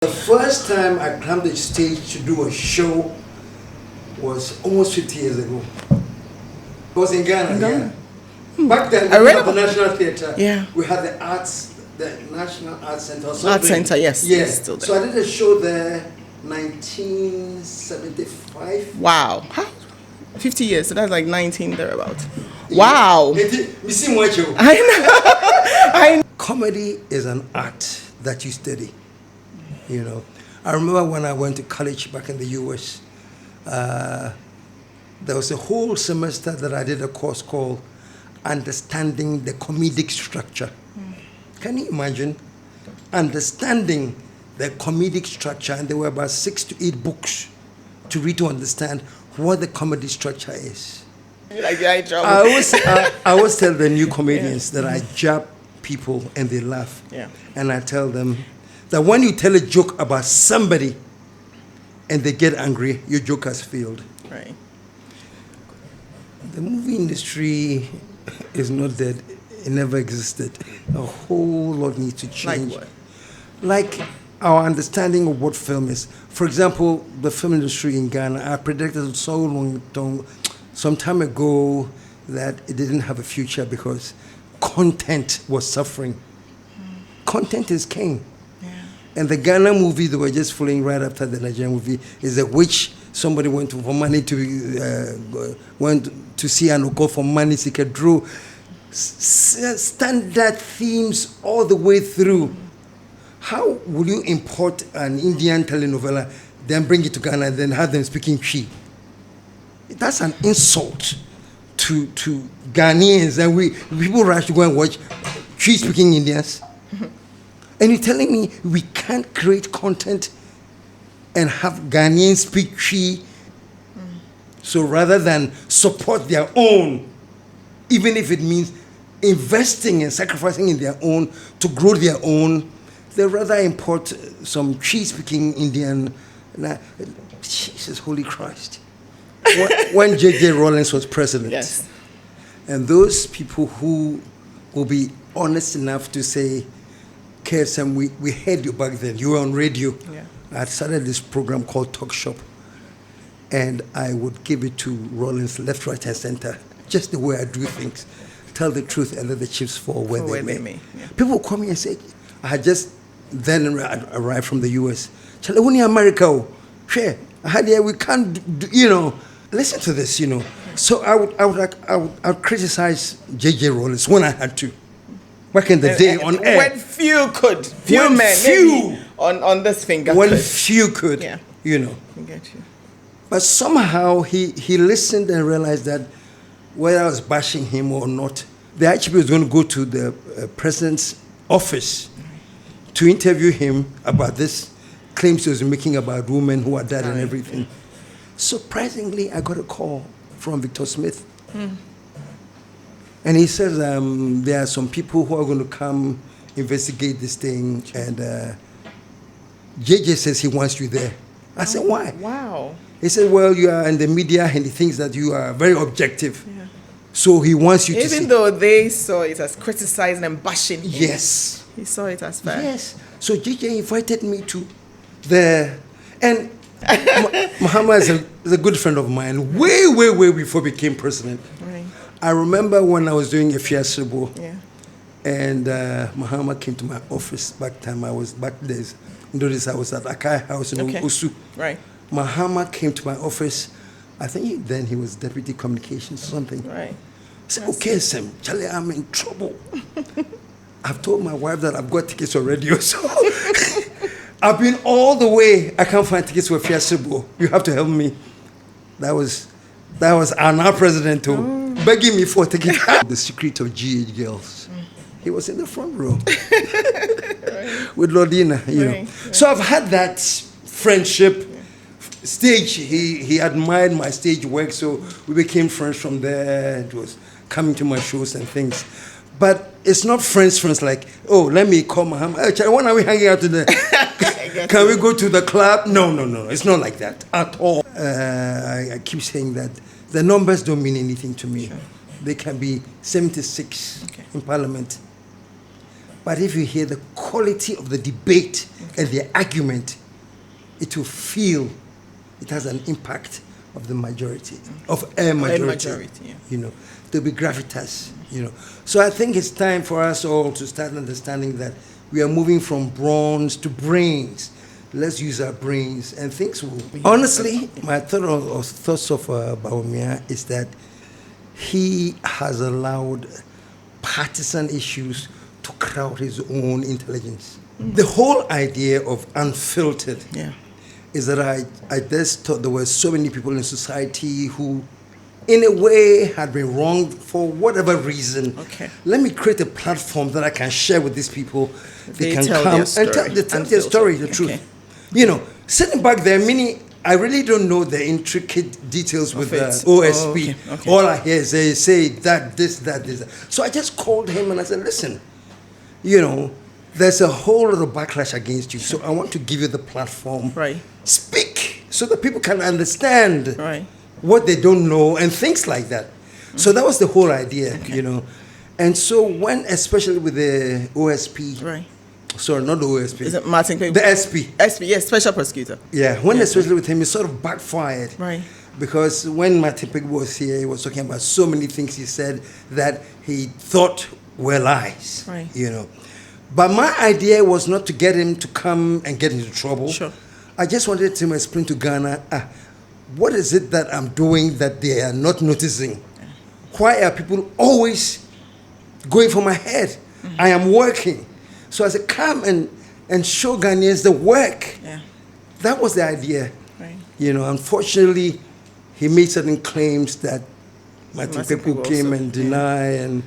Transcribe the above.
The first time I climbed the stage to do a show was almost 50 years ago. It was in Ghana. Yeah. Back then, we had the National Theatre. Yeah. We had the Arts, the National Arts Center. Arts Center, yes. Yes. Still there. So I did a show there 1975. Wow. How? 50 years, so that's like 19 thereabouts. Wow. I I know. Comedy is an art that you study. You know, I remember when I went to college back in the US, there was a whole semester that I did a course called Understanding the Comedic Structure. Can you imagine? Understanding the comedic structure, and there were about 6 to 8 books to read to understand what the comedy structure is. I always tell the new comedians that I jab people and they laugh. Yeah. And I tell them that when you tell a joke about somebody and they get angry, your joke has failed. Right. The movie industry is not dead. It never existed. A whole lot needs to change. Like what? Like our understanding of what film is. For example, the film industry in Ghana, I predicted some time ago that it didn't have a future because content was suffering. Content is king. And the Ghana movie they were just following right after the Nigerian movie is a witch. Somebody went for money to see and go for money. He could draw standard themes all the way through. How will you import an Indian telenovela, then bring it to Ghana, and then have them speaking Twi? That's an insult to Ghanaians, and people rush to go and watch Twi speaking Indians. And you're telling me we can't create content and have Ghanaians speak Twi? So rather than support their own, even if it means investing and sacrificing in their own to grow their own, they rather import some Twi-speaking Indian. Jesus, Holy Christ. When J.J. Rawlings was president, yes. And those people who will be honest enough to say, KSM, we heard you back then. You were on radio. Yeah. I had started this program called Talk Shop. And I would give it to Rawlings left, right, and center. Just the way I do things. Tell the truth and let the chips fall where they may. Yeah. People would call me and say, I had just then arrived from the US. Charlie, when in America, share. I had here, we can't, listen to this, So I would criticize J.J. Rawlings when I had to. Back in the day on air. When few could. On this finger when could. few could, Yeah. I get you. But somehow he listened and realized that whether I was bashing him or not, the IGP was going to go to the president's office to interview him about this claims he was making about women who are dead and everything. Surprisingly, I got a call from Victor Smith. And he says there are some people who are going to come investigate this thing, and JJ says he wants you there. I said, why? Wow. He said, well, you are in the media and he thinks that you are very objective. Yeah. So he wants you to see. Even though they saw it as criticizing and bashing him. Yes. He saw it as fair. Yes. So JJ invited me to the... And Mahama is a good friend of mine, way before he became president. Right. I remember when I was doing a fiasco, and Mahama came to my office back days. Notice I was at Akai House in Osu. Right. Mahama came to my office. I think then he was deputy communications or something. Right. I said, okay, Sam, Charlie, I'm in trouble. I've told my wife that I've got tickets already. So I've been all the way. I can't find tickets for Fiasco. You have to help me. That was our now president too, begging me for a ticket. The secret of GH girls. He was in the front row with Lodina, Right. So I've had that friendship. Stage, he admired my stage work, so we became friends from there. It was coming to my shows and things. But it's not friends like, oh, let me call Mahama. Hey, Charlie, when are we hanging out today? Can we go to the club? No. It's not like that at all. I keep saying that the numbers don't mean anything to me. Sure. They can be 76 in Parliament. But if you hear the quality of the debate and the argument, it will feel it has an impact of the majority, of a majority, Yeah. you know, to be gravitas, you know. So I think it's time for us all to start understanding that we are moving from bronze to brains. Let's use our brains and things will... Honestly, my thoughts of Bawumia is that he has allowed partisan issues to crowd his own intelligence. The whole idea of unfiltered is that I just thought there were so many people in society who, in a way, had been wronged for whatever reason. Okay. Let me create a platform that I can share with these people. They can tell come their story. and tell their story, the truth. You know, sitting back there, I really don't know the intricate details with the OSP. Okay. All I hear is they say that, this, that. So I just called him and I said, listen, you know, there's a whole lot of backlash against you. So I want to give you the platform. Right. Speak so that people can understand Right. what they don't know and things like that. So that was the whole idea, you know. And so when, especially with the OSP, Right. sorry, not the OSP. Is it Martin Payne? The SP. SP, yes, special prosecutor. Yeah, when especially with him, it sort of backfired. Right. Because when Martin Payne was here, he was talking about so many things he said that he thought were lies. Right. You know. But my idea was not to get him to come and get into trouble. Sure. I just wanted to explain to Ghana, what is it that I'm doing that they are not noticing? Why are people always going for my head? I am working. So I said, come and show Ghanaians the work. Yeah. That was the idea. Right. You know, unfortunately, he made certain claims that Martin Martin people Payne came also, and deny, and